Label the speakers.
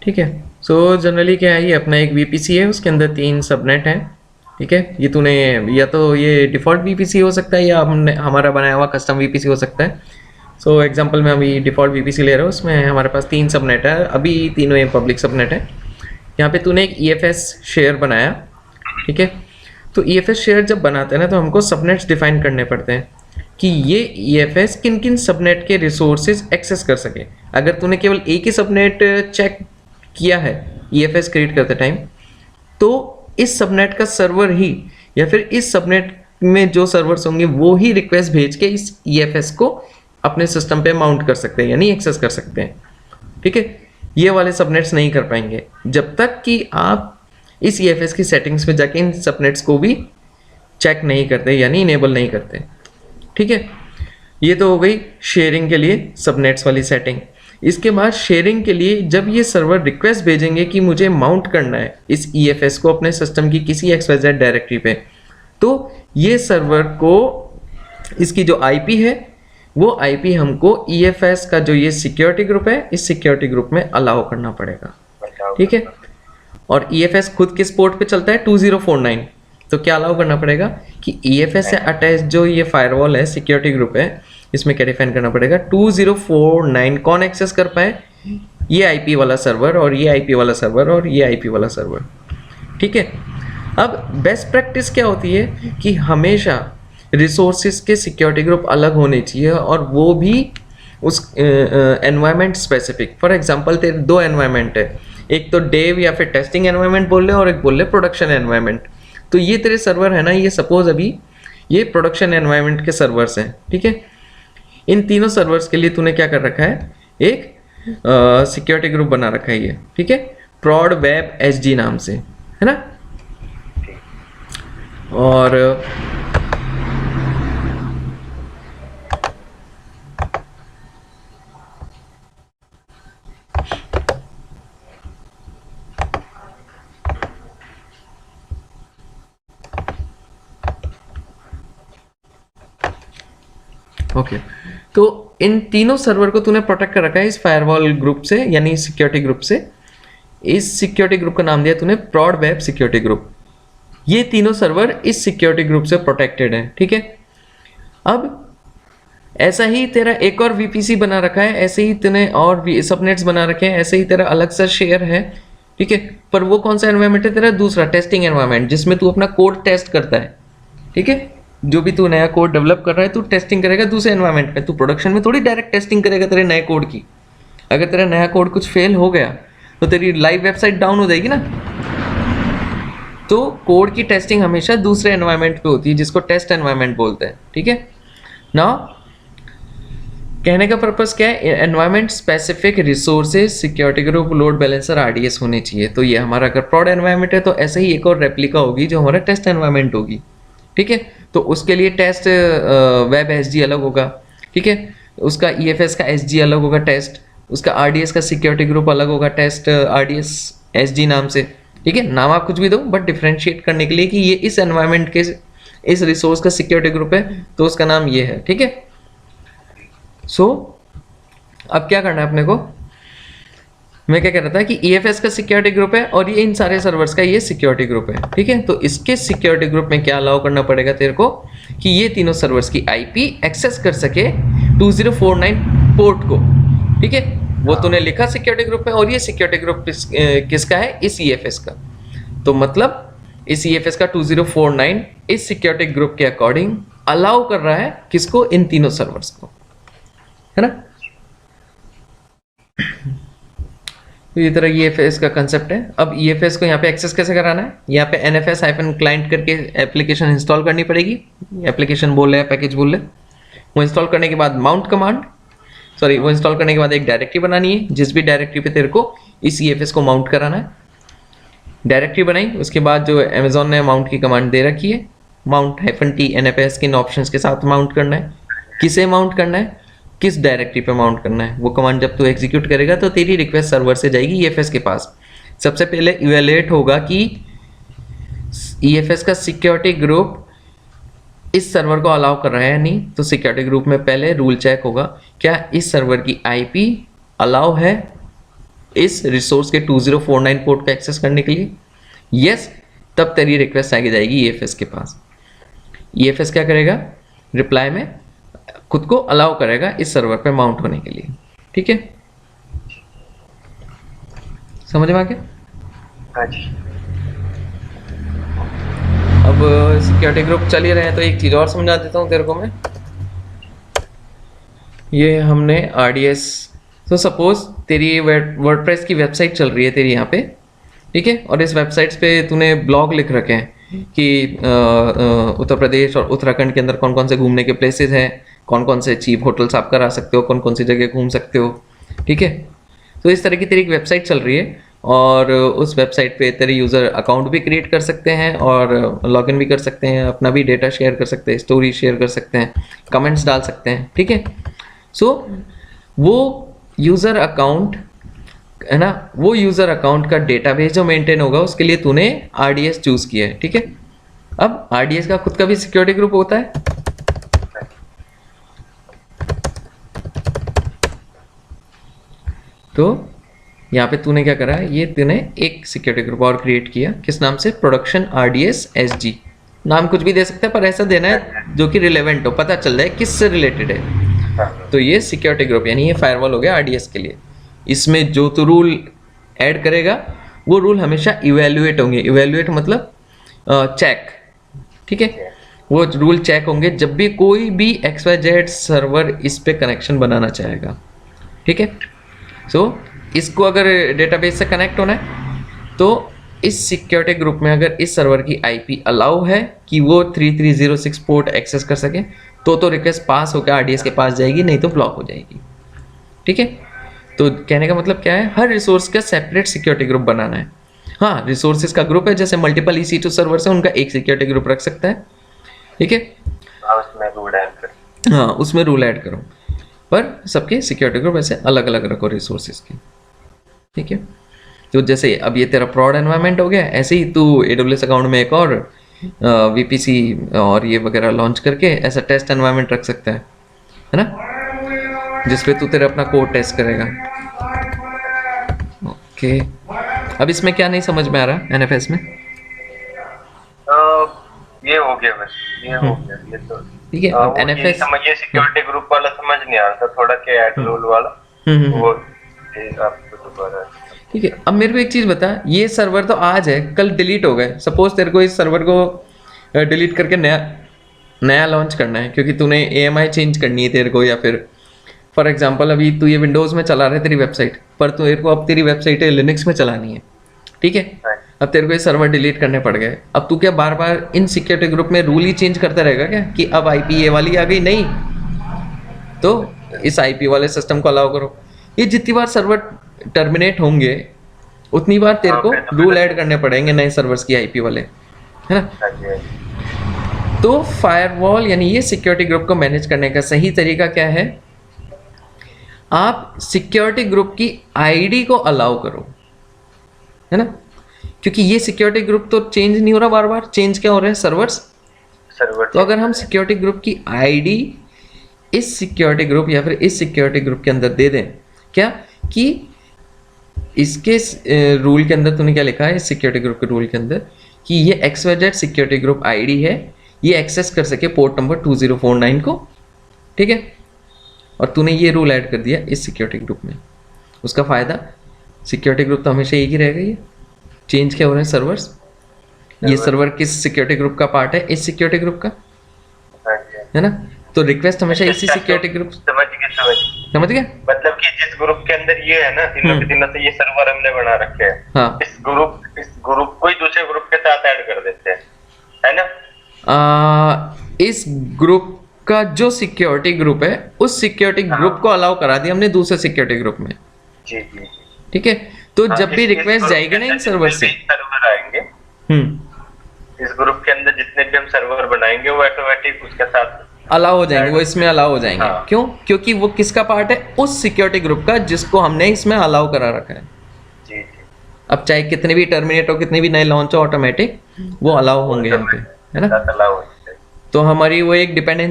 Speaker 1: ठीक है। So generally क्या है, ये अपना एक वीपीसी है, उसके अंदर 3 सबनेट हैं। ठीक है, ये तूने या तो ये डिफ़ॉल्ट वीपीसी हो सकता है या हमने हमारा बनाया हुआ कस्टम वीपीसी हो सकता है। सो एग्जांपल में अभी डिफ़ॉल्ट वीपीसी ले रहा हूँ, उसमें हमारे पास 3 सबनेट है, अभी तीनों ये पब्लिक सबनेट है। यहाँ पे तूने एक ईएफएस शेयर बनाया। ठीक है, तो ईएफएस शेयर जब बनाते हैं ना, तो हमको सबनेट्स डिफाइन करने पड़ते हैं कि ये ईएफएस किन किन सबनेट के रिसोर्सेज एक्सेस कर सके। अगर तूने केवल एक ही सबनेट चेक किया है ईएफएस क्रिएट करते टाइम, तो इस सबनेट का सर्वर ही या फिर इस सबनेट में जो सर्वर्स होंगे वो ही रिक्वेस्ट भेज के इस ईएफएस को अपने सिस्टम पे माउंट कर सकते हैं, यानी एक्सेस कर सकते हैं। ठीक है, ये वाले सबनेट्स नहीं कर पाएंगे जब तक कि आप इस ईएफएस की सेटिंग्स में जाके इन सबनेट्स को भी चेक नहीं करते, यानी इनेबल नहीं करते। ठीक है, ये तो हो गई शेयरिंग के लिए सबनेट्स वाली सेटिंग। इसके बाद शेयरिंग के लिए जब ये सर्वर रिक्वेस्ट भेजेंगे कि मुझे माउंट करना है इस ईएफएस को अपने सिस्टम की किसी XYZ डायरेक्टरी पे, तो ये सर्वर को इसकी जो आईपी है वो आईपी हमको ईएफएस का जो ये सिक्योरिटी ग्रुप है, इस सिक्योरिटी ग्रुप में अलाउ करना पड़ेगा। ठीक है, और ईएफएस खुद किस पोर्ट पे चलता है, 2049। तो क्या अलाउ करना पड़ेगा कि ईएफएस से अटैच जो ये फायरवॉल है, सिक्योरिटी ग्रुप है, इसमें क्या डिफाइन करना पड़ेगा, 2049 कौन एक्सेस कर पाए, ये आईपी वाला सर्वर और ये आईपी वाला सर्वर और ये आईपी वाला सर्वर। ठीक है, अब बेस्ट प्रैक्टिस क्या होती है कि हमेशा रिसोर्सेज के सिक्योरिटी ग्रुप अलग होने चाहिए, और वो भी उस एनवायरनमेंट स्पेसिफिक। फॉर एग्जांपल तेरे 2 एनवायरनमेंट है, एक तो डेव या फिर टेस्टिंग एनवायरनमेंट बोल रहे और एक बोल रहे प्रोडक्शन एनवायरनमेंट। तो ये तेरे सर्वर है ना, ये सपोज अभी ये प्रोडक्शन एनवायरनमेंट के सर्वर्स हैं। ठीक है, इन तीनों सर्वर्स के लिए तूने क्या कर रखा है, एक सिक्योरिटी ग्रुप बना रखा है ये। ठीक है, प्रॉड वेब एचडी नाम से, है ना। और ओके, तो इन तीनों सर्वर को तूने प्रोटेक्ट कर रखा है इस फायरवॉल ग्रुप से, यानी सिक्योरिटी ग्रुप से। इस सिक्योरिटी ग्रुप का नाम दिया तूने प्रॉड वेब सिक्योरिटी ग्रुप। ये तीनों सर्वर इस सिक्योरिटी ग्रुप से प्रोटेक्टेड हैं। ठीक है, अब ऐसा ही तेरा एक और वीपीसी बना रखा है, ऐसे ही तूने और भी सबनेट्स बना रखे हैं, ऐसे ही तेरा अलग सा शेयर है। ठीक है, पर वो कौन सा एनवायरनमेंट है तेरा, दूसरा टेस्टिंग एनवायरनमेंट, जिसमें तू अपना कोड टेस्ट करता है। ठीक है, जो भी तू नया कोड डेवलप कर रहा है, तू टेस्टिंग करेगा दूसरे एनवायरनमेंट में, तू प्रोडक्शन में थोड़ी डायरेक्ट टेस्टिंग करेगा तेरे नए कोड की। अगर तेरा नया कोड कुछ फेल हो गया तो तेरी लाइव वेबसाइट डाउन हो जाएगी ना। तो कोड की टेस्टिंग हमेशा दूसरे एनवायरनमेंट पे होती है, जिसको टेस्ट एनवायरनमेंट बोलते हैं। ठीक है ना, कहने का पर्पस क्या है, environment specific resources security group load balancer RDS होने चाहिए। तो ये हमारा अगर प्रॉड एनवायरनमेंट है तो ऐसे ही एक और रेप्लिका होगी जो हमारा टेस्ट एनवायरनमेंट होगी। ठीक है, तो उसके लिए टेस्ट वेब एसजी अलग होगा। ठीक है, उसका ईएफएस का एसजी अलग होगा टेस्ट, उसका आरडीएस का सिक्योरिटी ग्रुप अलग होगा टेस्ट आरडीएस एसजी नाम से। ठीक है, नाम आप कुछ भी दो, बट डिफ्रेंशिएट करने के लिए कि ये इस एनवायरनमेंट के इस रिसोर्स का सिक्योरिटी ग्रुप है तो उसका नाम ये है। ठीक है, सो अब क्या करना है अपने को, मैं क्या कह रहा था कि ईएफएस का सिक्योरिटी ग्रुप है और ये इन सारे सर्वर्स का ये सिक्योरिटी ग्रुप है। ठीक है, तो इसके सिक्योरिटी ग्रुप में क्या अलाउ करना पड़ेगा तेरे को कि ये तीनों सर्वर्स की आईपी एक्सेस कर सके 2049 पोर्ट को। ठीक है, वो तूने लिखा सिक्योरिटी ग्रुप में, और ये सिक्योरिटी ग्रुप किसका है, इस ईएफएस का। तो मतलब इस ईएफएस का 2049 इस सिक्योरिटी ग्रुप के अकॉर्डिंग अलाउ कर रहा है किसको, इन तीनों सर्वर्स को, है ना। तो ये तरह ईएफएस का कंसेप्ट है। अब ईएफएस को यहाँ पे एक्सेस कैसे कराना है, यहाँ पे nfs-client करके एप्लीकेशन इंस्टॉल करनी पड़ेगी। एप्लीकेशन बोल रहे हैं, पैकेज बोल रहे, वो इंस्टॉल करने के बाद माउंट कमांड, सॉरी वो इंस्टॉल करने के बाद एक डायरेक्टरी बनानी है, जिस भी डायरेक्टरी पे तेरे को इस ईएफएस को माउंट कराना है। डायरेक्टरी बनाई, उसके बाद जो अमेजोन ने माउंट की कमांड दे रखी है, माउंट -t nfs किन ऑप्शंस के साथ माउंट करना है, किसे माउंट करना है, किस डायरेक्टरी पे माउंट करना है। वो कमांड जब तू एग्जीक्यूट करेगा तो तेरी रिक्वेस्ट सर्वर से जाएगी ईएफएस के पास। सबसे पहले इवैल्यूएट होगा कि ईएफएस का सिक्योरिटी ग्रुप इस सर्वर को अलाउ कर रहा है या नहीं। तो सिक्योरिटी ग्रुप में पहले रूल चेक होगा, क्या इस सर्वर की आईपी अलाउ है इस रिसोर्स के 2049 पोर्ट को एक्सेस करने के लिए, यस, तब तेरी रिक्वेस्ट आगे जाएगी EFS के पास। EFS क्या करेगा, रिप्लाई में खुद को अलाउ करेगा इस सर्वर पे माउंट होने के लिए। ठीक है, समझ में आ गया?
Speaker 2: हाँ जी।
Speaker 1: अब सिक्योरिटी ग्रुप चल ही रहे हैं तो एक चीज़ और समझा देता हूँ तेरे को मैं। ये हमने RDS, तो सपोज तेरी वर्डप्रेस की वेबसाइट चल रही है तेरी यहाँ पे, ठीक है, और इस वेबसाइट्स पे तूने ब्लॉग लिख रखे हैं कि उत्तर प्रदेश और उत्तराखंड के अंदर कौन कौन से घूमने के प्लेसेस हैं, कौन कौन से चीप होटल्स आप करा सकते हो, कौन कौन सी जगह घूम सकते हो। ठीक है, तो इस तरह की तेरी एक वेबसाइट चल रही है और उस वेबसाइट पे तेरे यूज़र अकाउंट भी क्रिएट कर सकते हैं और लॉगिन भी कर सकते हैं, अपना भी डेटा शेयर कर सकते हैं, स्टोरी शेयर कर सकते हैं, कमेंट्स डाल सकते हैं। ठीक है, सो वो यूज़र अकाउंट है ना, वो यूज़र अकाउंट का डेटाबेस जो मेंटेन होगा उसके लिए तूने RDS चूज़ किया है। ठीक है, अब RDS का खुद का भी सिक्योरिटी ग्रुप होता है। तो यहाँ पे तूने क्या करा है, ये तूने एक सिक्योरिटी ग्रुप और क्रिएट किया, किस नाम से, प्रोडक्शन RDS SG। नाम कुछ भी दे सकते हैं पर ऐसा देना है जो कि रिलेवेंट हो, पता चल जाए किससे रिलेटेड है। तो ये सिक्योरिटी ग्रुप यानी ये फायरवॉल हो गया RDS के लिए। इसमें जो तू रूल ऐड करेगा वो रूल हमेशा इवेल्युएट होंगे। इवेल्युएट मतलब चेक। ठीक है, वो रूल चेक होंगे जब भी कोई भी XYZ सर्वर इस पे कनेक्शन बनाना चाहेगा। ठीक है, सो इसको अगर डेटाबेस से कनेक्ट होना है तो इस सिक्योरिटी ग्रुप में अगर इस सर्वर की IP अलाउ है कि वो 3306 पोर्ट एक्सेस कर सके तो रिक्वेस्ट पास होकर RDS के पास जाएगी, नहीं तो ब्लॉक हो जाएगी। ठीक है, तो कहने का मतलब क्या है, हर रिसोर्स का सेपरेट सिक्योरिटी ग्रुप बनाना है। हाँ, रिसोर्सेज का ग्रुप है, जैसे मल्टीपल EC2 सर्वर्स है उनका एक सिक्योरिटी ग्रुप रख सकता है। ठीक है,
Speaker 2: उसमें रूल ऐड कर,
Speaker 1: हाँ उसमें रूल ऐड करो, पर सबके सिक्योरिटी ग्रुप ऐसे अलग अलग रखो रिसोर्सेज के। ठीक है, तो जैसे अब ये तेरा प्रॉड एनवायरनमेंट हो गया, ऐसे ही तू AWS अकाउंट में एक और VPC और ये वगैरह लॉन्च करके ऐसा टेस्ट एनवायरनमेंट रख सकता है ना, जिसपे तू तेरा अपना कोड टेस्ट करेगा। ओके, अब इसमें क्या नहीं समझ में आ रहा NFS में?
Speaker 2: ये हो गया बस, ये हो गया ये तो
Speaker 1: ठीक है, अब
Speaker 2: ये
Speaker 1: NFS
Speaker 2: समझिए, सिक्योरिटी ग्रुप वाला समझ नहीं आ रहा था थोड़ा, के ऐड रूल वाला वो आपको दोबारा।
Speaker 1: ठीक है, अब मेरे को एक चीज़ बता, ये सर्वर तो आज है, कल डिलीट हो गए, सपोज तेरे को इस सर्वर को डिलीट करके नया लॉन्च करना है क्योंकि तूने AMI चेंज करनी है तेरे को, या फिर फॉर एग्जांपल अभी तू ये विंडोज़ में चला रहा है तेरी वेबसाइट, पर तेरे को अब तेरी वेबसाइट लिनक्स में चलानी है। ठीक है, अब तेरे को ये सर्वर डिलीट करने पड़ गए, अब तू क्या बार बार इन सिक्योरिटी ग्रुप में रूल ही चेंज करता रहेगा क्या कि अब IP ये वाली आ गई, नहीं तो इस IP वाले सिस्टम को अलाउ करो। ये जितनी बार सर्वर टर्मिनेट होंगे उतनी बार तेरे को रूल ऐड करने पड़ेंगे नए सर्वर्स की IP वाले, है ना। तो फायरवॉल यानी ये सिक्योरिटी ग्रुप को मैनेज करने का सही तरीका क्या है, आप सिक्योरिटी ग्रुप की ID को अलाउ करो, है ना, क्योंकि ये सिक्योरिटी ग्रुप तो चेंज नहीं हो रहा, बार बार चेंज क्या हो रहे हैं, सर्वर्स। तो अगर हम सिक्योरिटी ग्रुप की ID इस सिक्योरिटी ग्रुप या फिर इस सिक्योरिटी ग्रुप के अंदर दे दें, क्या कि इसके रूल के अंदर तूने क्या लिखा है इस सिक्योरिटी ग्रुप के रूल के अंदर कि ये XYZ सिक्योरिटी ग्रुप ID है, ये एक्सेस कर सके पोर्ट नंबर 2049 को। ठीक है, और तूने ये रूल ऐड कर दिया इस सिक्योरिटी ग्रुप में, उसका फ़ायदा सिक्योरिटी ग्रुप तो हमेशा एक ही रहेगा। ये चेंज क्या हो रहे हैं सर्वर्स, ये सर्वर किस सिक्योरिटी ग्रुप का पार्ट है, इस सिक्योरिटी ग्रुप का, है ना, तो रिक्वेस्ट हमेशा इसी सिक्योरिटी ग्रुप। समझ गया,
Speaker 2: मतलब कि जिस ग्रुप के अंदर ये है ना, तीनों के तीनों से ये सर्वर हमने बना रखे हैं,
Speaker 1: हाँ,
Speaker 2: इस ग्रुप को ही दूसरे ग्रुप के साथ ऐड कर देते हैं, है ना।
Speaker 1: इस ग्रुप का जो सिक्योरिटी ग्रुप है उस सिक्योरिटी ग्रुप को अलाउ करा दिया हमने दूसरे सिक्योरिटी ग्रुप में।
Speaker 2: जी जी,
Speaker 1: ठीक है, तो जब भी रिक्वेस्ट जाएगी ना इन सर्वर से,
Speaker 2: सर्वर आएंगे, इस ग्रुप के अंदर जितने भी हम सर्वर बनाएंगे वो ऑटोमेटिक उसके साथ
Speaker 1: अलाउ हो जाएंगे, वो इसमें अलाउ हो जाएंगे।
Speaker 2: हाँ।
Speaker 1: क्यों, क्योंकि वो किसका पार्ट है, उस सिक्योरिटी ग्रुप का जिसको हमने इसमें अलाउ करा रखा है।
Speaker 2: जी जी,
Speaker 1: अब चाहे कितने भी टर्मिनेट हो, कितने भी नए लॉन्च हो, ऑटोमेटिक वो अलाउ होंगे यहाँ पे, है ना। तो हमारी वो एक डिपेंडेंसी